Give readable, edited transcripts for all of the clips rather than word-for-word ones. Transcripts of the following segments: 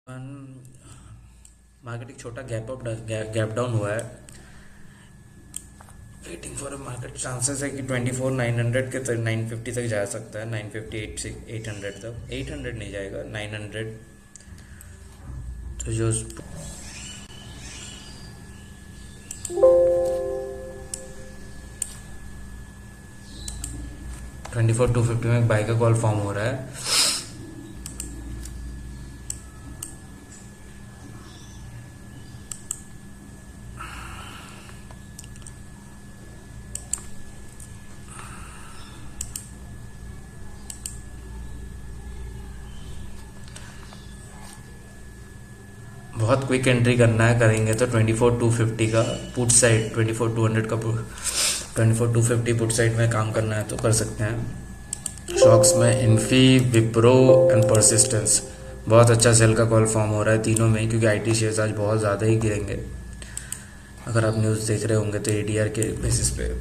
Market एक छोटा gap down हुआ है। Waiting for a market chances है कि 24,900 के तक 950 तक जा सकता है। 950 800 तक 800 नहीं जाएगा 900। तो जो 24,250 में एक बाय का कॉल फॉर्म हो रहा है। बहुत क्विक एंट्री करना है, करेंगे तो 24,250 का पुट साइड, 24,200 का 24,250 पुट साइड में काम करना है तो कर सकते हैं। स्टॉक्स में इन्फी, विप्रो एंड परसिस्टेंस बहुत अच्छा सेल का कॉल फॉर्म हो रहा है तीनों में, क्योंकि आईटी शेयर्स आज बहुत ज़्यादा ही गिरेंगे। अगर आप न्यूज़ देख रहे होंगे तो एडीआर के बेसिस पे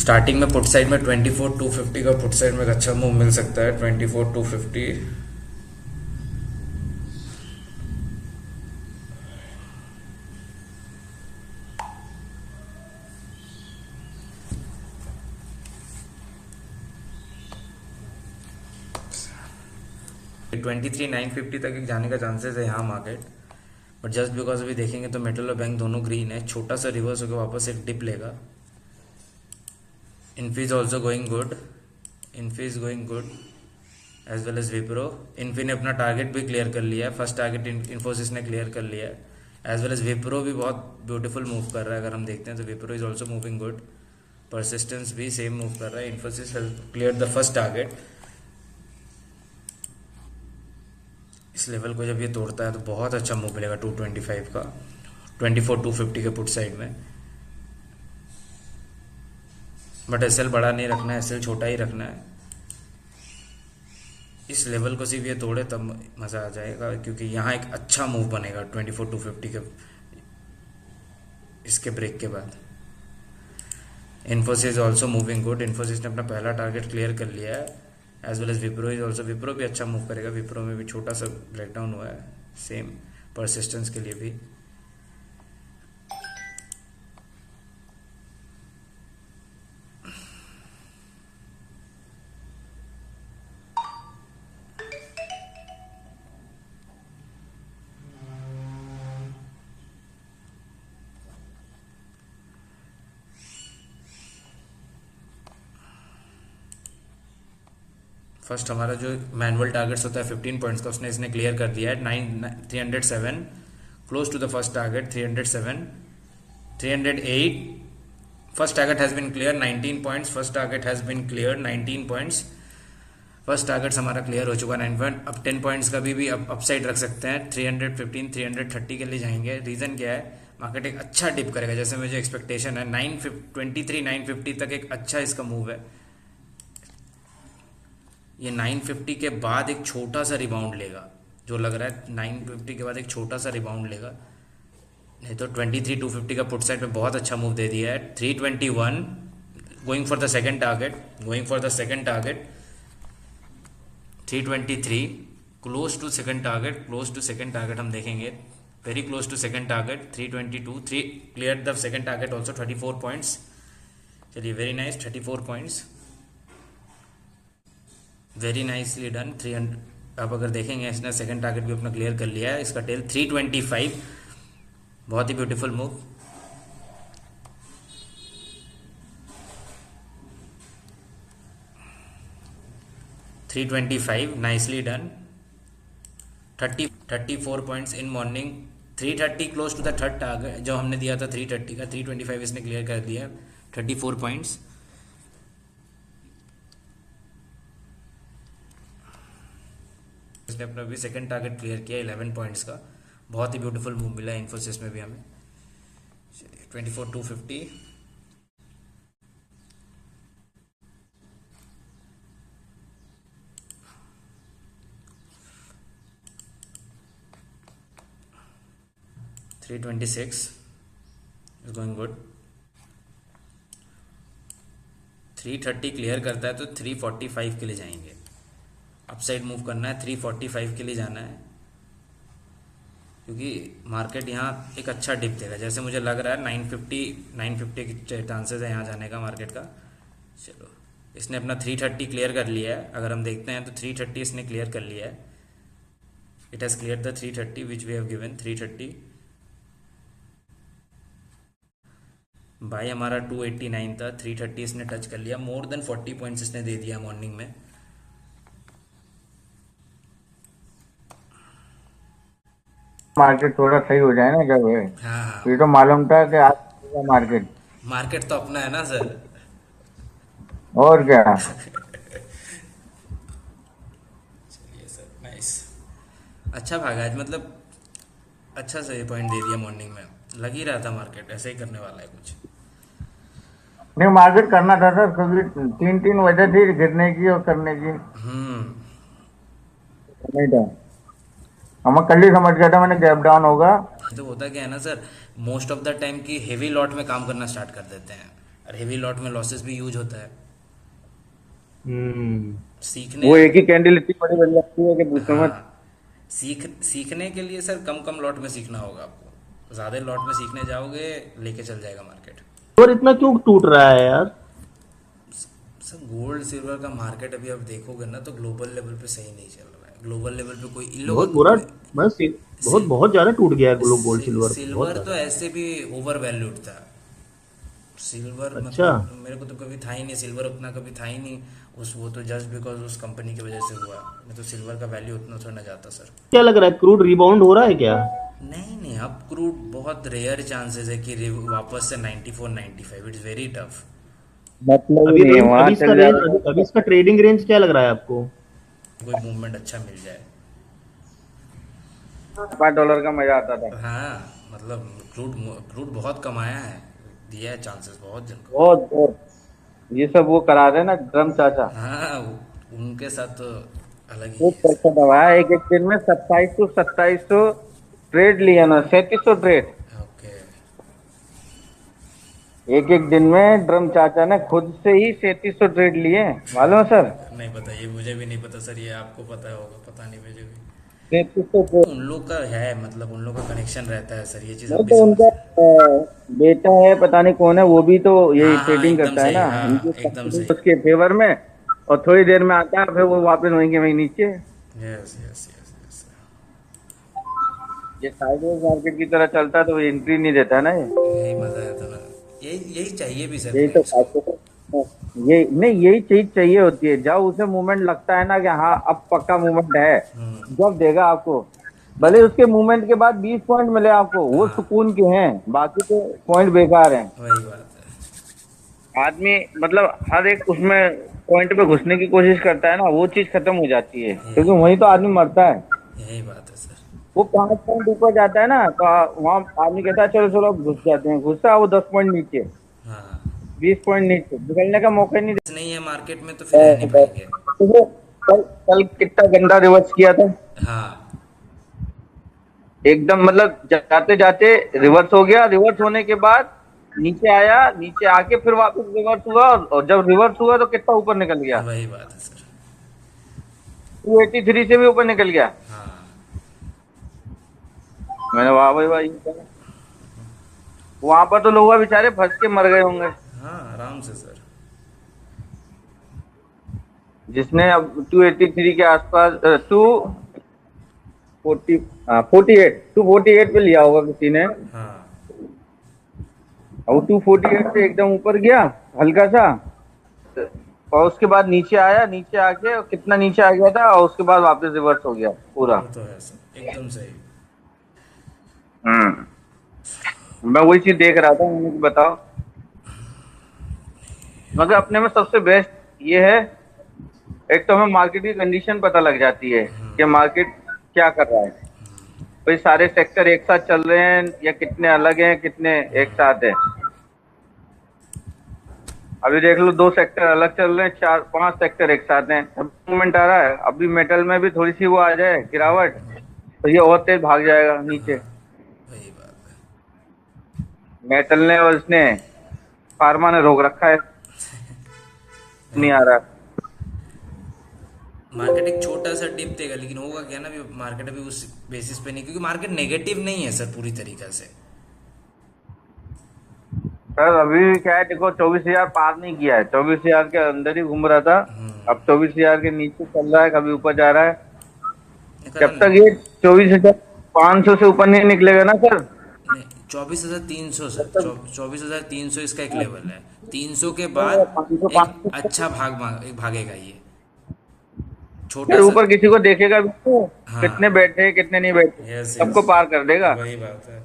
स्टार्टिंग में पुट साइड में 24,250 का पुट साइड में एक अच्छा मूव मिल सकता है। 24,250 23,950 तक एक जाने का चांसेस है यहाँ मार्केट। बट जस्ट बिकॉज अभी देखेंगे तो मेटल और बैंक दोनों ग्रीन है, छोटा सा रिवर्स होकर वापस एक डिप लेगा। Infy is also going good, Infy is going good as well as Wipro. Infy ने अपना टारगेट भी क्लियर कर लिया है, फर्स्ट टारगेट इन्फोसिस ने क्लियर कर लिया है। एज वेल एज विप्रो भी बहुत ब्यूटीफुल मूव कर रहा है। अगर हम देखते हैं तो Wipro is also moving good, persistence भी सेम मूव कर रहा है। Infosys has clear the first target. इस लेवल को जब ये तोड़ता है तो बहुत अच्छा मूव मिलेगा 225 का, 24,250 के पुट साइड में। बट एसएल बड़ा नहीं रखना है, एसएल छोटा ही रखना है। इस लेवल को सिर्फ ये तोड़े तब मज़ा आ जाएगा, क्योंकि यहाँ एक अच्छा मूव बनेगा 24,250 के इसके ब्रेक के बाद। Infosys also moving good, Infosys ने अपना पहला टारगेट क्लियर कर लिया है। As well as Wipro is also, Wipro भी अच्छा मूव करेगा। विप्रो में भी छोटा सा ब्रेकडाउन हुआ है, सेम परसिस्टेंस के लिए भी। फर्स्ट हमारा जो मैनुअल टारगेट्स होता है 15 पॉइंट्स का, उसने इसने क्लियर कर दिया है। 307 close to the first target, 307 308। First target has been clear 19 points, first target has been clear 19 points. First targets हमारा क्लियर हो चुका है 9 पॉइंट। अब 10 पॉइंट्स का भी अपसाइड रख सकते हैं। 315 330 के लिए जाएंगे। रीजन क्या है, मार्केट एक अच्छा डिप करेगा, जैसे मुझे एक्सपेक्टेशन है 923 950 तक एक अच्छा इसका मूव है। ये 950 के बाद एक छोटा सा रिबाउंड लेगा, जो लग रहा है 950 के बाद एक छोटा सा रिबाउंड लेगा। नहीं तो 23,250 का पुट साइड में बहुत अच्छा मूव दे दिया है। 321 going for the second target, going for the second target. 323 close to second target, close to second target हम देखेंगे, very close to second target. 322 3 clear the second target also, 34 points. चलिए very nice, 34 points, very nicely done. 300 आप अगर देखेंगे इसने second target भी अपना clear कर लिया है। इसका टेल 325, बहुत ही beautiful move. Three 325 nicely done. 34 points in morning. 330 close to the third target जो हमने दिया था 330 का, 325 इसने क्लियर कर दिया। 34 पॉइंट्स। इसने अपना भी सेकंड टारगेट क्लियर किया 11 पॉइंट्स का। बहुत ही ब्यूटीफुल मूव मिला है इन्फोसिस में भी हमें। 24,250 326 is going good। 330 क्लियर करता है तो 345 के लिए जाएंगे, अपसाइड मूव करना है, 345 के लिए जाना है, क्योंकि मार्केट यहाँ एक अच्छा डिप देगा जैसे मुझे लग रहा है। 950 के चांसेस है यहाँ जाने का मार्केट का। चलो, इसने अपना 330 क्लियर कर लिया है, अगर हम देखते हैं तो 330 इसने क्लियर कर लिया है। It has clear the 330 which we have given 330। भाई हमारा 289 था, 330 इसने टच कर लिया, मोर देन 40 पॉइंट्स इसने दे दिया मॉर्निंग में। मार्केट थोड़ा सही हो जाए ना जब है। हाँ हाँ, ये तो मालूम था कि आज मार्केट मार्केट तो अपना है ना सर। और क्या। चलिए सर, नाइस, अच्छा भागा आज, मतलब अच्छा सही पॉइंट दे दिया मॉर्निंग में, लग ही रहा था मार्केट ऐसे ही करने वाला है कुछ। नहीं, मार्केट करना था सर, क्योंकि तीन तीन वजह थी गिरने की और करने की। हम्म, नहीं था, हम कल ही समझ गया था मैंने गैप डाउन होगा। तो होता क्या है ना sir, most of the time की हेवी लॉट में काम करना स्टार्ट कर देते हैं, और हेवी लॉट में लॉसेस भी यूज होता है। सीखने, वो एक ही कैंडल इतनी बड़ी बन जाती है कि पूछो हाँ, मत। सीखने के लिए सर कम कम लॉट में सीखना होगा आपको, ज़्यादा लॉट में सीखने जाओगे लेके चल जाएगा मार्केट। और इतना क्यों टूट रहा है यार? सर गोल्ड सिल्वर का मार्केट अभी आप देखोगे ना तो ग्लोबल लेवल पे सही नहीं चल रहा है, ग्लोबल लेवल पे कोई इन लोगों बहुत बुरा, बस बहुत सिल, बहुत ज्यादा टूट गया है गोल्ड सिल्वर बहुत सिल्वर तो ज्यादा। ऐसे भी ओवर वैल्यूड था। सिल्वर अच्छा, मतलब मेरे को तो कभी था ही नहीं, सिल्वर उतना कभी था ही नहीं उस, वो तो जस्ट बिकॉज उस कंपनी की वजह से हुआ, नहीं तो सिल्वर का वैल्यू उतना थोड़ा ना जाता सर। क्या लग रहा है, क्रूड रिबाउंड हो रहा है क्या? नहीं नहीं, अब क्रूड बहुत रेयर चांसेस है कि वापस से 94 95, इट्स वेरी टफ। मतलब ही अभी नहीं है, रेंज, वहां अभी इसका चल रेंज, जाता अभी इसका ट्रेडिंग रेंज क्या लग रहा है आपको? कोई मूवमेंट अच्छा मिल जाए। तो $5 का मजा आता था। हाँ, मतलब क्रूड क्रूड बहुत कमाया है, दिया है चांसेस बहुत जन को। बहुत बहुत, ये सब वो करा रहे ना ड्रम चाचा। हाँ, उनके साथ तो अलग ही खूब है पैसा दबाया, एक एक दिन में 2700 ट्रेड लिया ना, 3700 ट्रेड सर। ओके, एक एक दिन में। ड्रम चाचा ने खुद से ही 3700 ट्रेड लिए, मालूम है सर। नहीं पता, ये मुझे भी नहीं पता सर, ये आपको पता होगा, पता नहीं मुझे भी। 3700 ट्रेड। उन लोग का है, मतलब उन लोग का कनेक्शन रहता है सर, ये चीज़ नहीं हम भी तो उनका समझते हैं। बेटा है, पता नहीं कौन है, वो भी तो यही हाँ हाँ, ट्रेडिंग एकदम करता है सही, ना, इनकी हाँ एकदम कंपनी सही। उसके फेवर में। और थोड़ी देर में आता है, फिर वो वापस वहीं के वहीं नीचे। यस यस यस यस, ये साइडवेज मार्केट की तरह चलता है तो एंट्री नहीं देता है ना ये। यही मजा है तो ना, यही यही चाहिए भी सर यही तो ट्रेड्स को। खासियत है। ये नहीं, यही चीज चाहिए होती है, जब उसे मूवमेंट लगता है ना कि हाँ अब पक्का मूवमेंट है, हम्म, जब देगा आपको। नहीं भले तो, उसके मूवमेंट के बाद 20 पॉइंट मिले आपको, वो हाँ सुकून के हैं, बाकी तो पॉइंट बेकार हैं। वही बात आदमी मतलब हर एक उसमें पॉइंट पे घुसने की कोशिश करता है ना, वो चीज खत्म हो जाती है, है, क्योंकि वहीं तो आदमी मरता है। यही बात है सर। वो 5 पॉइंट ऊपर जाता है ना तो वहाँ आदमी कहता है चलो चलो अब घुस जाते हैं, घुसता है वो 10 पॉइंट नीचे, हाँ, 20 पॉइंट नीचे, निकलने का मौका ही नहीं नहीं है मार्केट में तो फिर रह नहीं देता। पाएंगे। तो वो कल कल कितना गंदा रिवर्स किया था, हाँ एकदम मतलब जाते जाते रिवर्स हो गया, रिवर्स होने के बाद नीचे आया, नीचे आके फिर वापस रिवर्स हुआ, और जब रिवर्स हुआ तो कितना ऊपर निकल गया, वही बात है सर। 283 से भी ऊपर निकल गया। हाँ, मैंने वाह भाई भाई, वहां पर तो लोग बेचारे फंस के मर गए होंगे, हाँ आराम से सर। जिसने अब 283 के आसपास 240 48 248 पे लिया होगा किसी ने, हाँ और 248 से एकदम ऊपर गया हल्का सा, और उसके बाद नीचे आया, नीचे आके और कितना नीचे आ गया था, और उसके बाद वापस रिवर्स हो गया पूरा। वो तो है सर, एकदम सही। मैं वही चीज देख रहा था, मैंने कहा बताओ। मगर अपने में सबसे बेस्ट ये है, एक तो हमें मार्केट की कंडीशन पता लग जाती है कि मार्केट क्या कर रहा है, भाई सारे सेक्टर एक साथ चल रहे हैं या कितने अलग हैं, कितने एक साथ हैं। अभी देख लो, 2 सेक्टर अलग चल रहे हैं, 4 5 सेक्टर एक साथ हैं, मूवमेंट आ रहा है। अभी मेटल में भी थोड़ी सी वो आ जाए गिरावट, तो ये और तेज भाग जाएगा नीचे। वही बात है। मेटल ने और इसने फार्मा ने रोक रखा है। नहीं आ रहा। मार्केट एक छोटा सा डिप देगा, लेकिन होगा क्या ना, अभी मार्केट अभी उस बेसिस पे नहीं, क्योंकि मार्केट नेगेटिव नहीं है सर पूरी तरीके से। सर अभी क्या है, देखो 24,000 पार नहीं किया है, 24,000 के अंदर ही घूम रहा था। अब 24,000 के नीचे चल रहा है, कभी ऊपर जा रहा है। जब तक ये 24,500 से ऊपर नहीं निकलेगा ना सर, नहीं, 24,300 सर, तब तक 24,300 इसका एक लेवल है। 300 के बाद 500 एक अच्छा भागेगा ये, छोटा फिर सा। ऊपर किसी को देखेगा भी तो, हाँ, कितने बैठे कितने नहीं बैठे, यस सबको यस, पार कर देगा। वही बात है।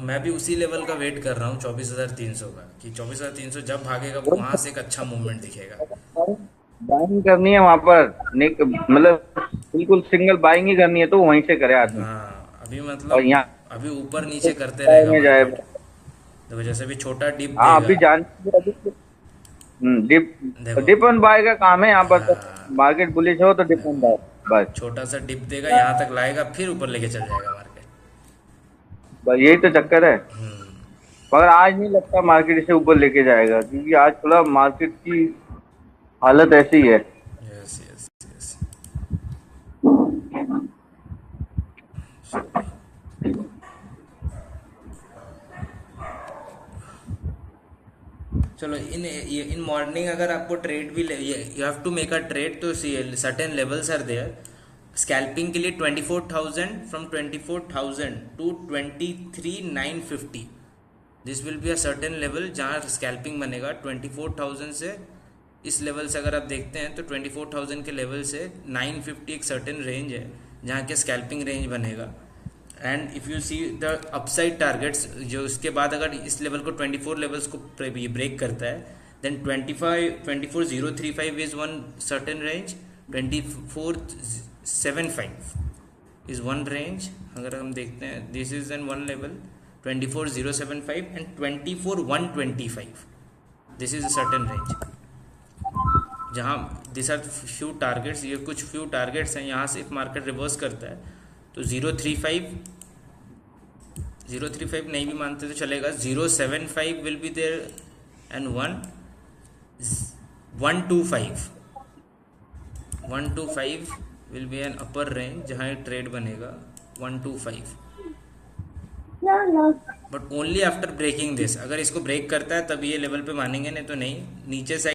मैं भी उसी लेवल का वेट कर रहा हूँ 24,300 का, कि 24,300 जब भागेगा वहां से एक अच्छा मूवमेंट दिखेगा। बाइंग करनी है वहां पर, मतलब बिल्कुल सिंगल बाइंग ही करनी है, तो वहीं से करे आदमी। हाँ, अभी और मतलब यहाँ अभी ऊपर नीचे करते रहेगा में जाए, मार्केट। देखो जैसे भी छोटा डिप हाँ अभी देगा। जान डिप, देखो, डिप एंड बाय का काम है यहाँ पर तो। हाँ, मार्केट बुलिश हो तो डिप एंड बाय, बस छोटा सा डिप देगा, यहाँ तक लाएगा, फिर ऊपर लेके चल जाएगा मार्केट। बस यही तो चक्कर है। मगर आज नहीं लगता मार्केट इसे ऊपर लेके जाएगा, क्योंकि आज थोड़ा मार्केट की हालत ऐसी है। Yes yes yes. चलो इन मॉर्निंग अगर आपको ट्रेड भी you have to make a trade, तो certain levels are there scalping के लिए 24,000, from 24,000 to 23,950। This will be a certain level जहाँ स्कैल्पिंग बनेगा 24,000 से। इस लेवल से अगर आप देखते हैं तो 24,000 के लेवल से 950 एक सर्टेन रेंज है जहाँ के स्कैल्पिंग रेंज बनेगा। And if you see the upside targets, जो उसके बाद अगर इस लेवल को 24 लेवल्स को ब्रेक करता है, then 24,035 is one certain range, 24,750 is one range. अगर हम देखते हैं, this is an one level 24,075 and 24,125, this is a certain range जहाँ दिस आर फ्यू टारगेट्स। ये कुछ फ्यू टारगेट्स हैं, यहाँ से इफ मार्केट रिवर्स करता है तो 035 नहीं भी मानते तो चलेगा, 075 will be there and 125 will be an upper range जहाँ ये ट्रेड बनेगा 125, but only after breaking this. अगर इसको ब्रेक करता है तब ये लेवल पे मानेंगे, नहीं तो नहीं। नीचे साइड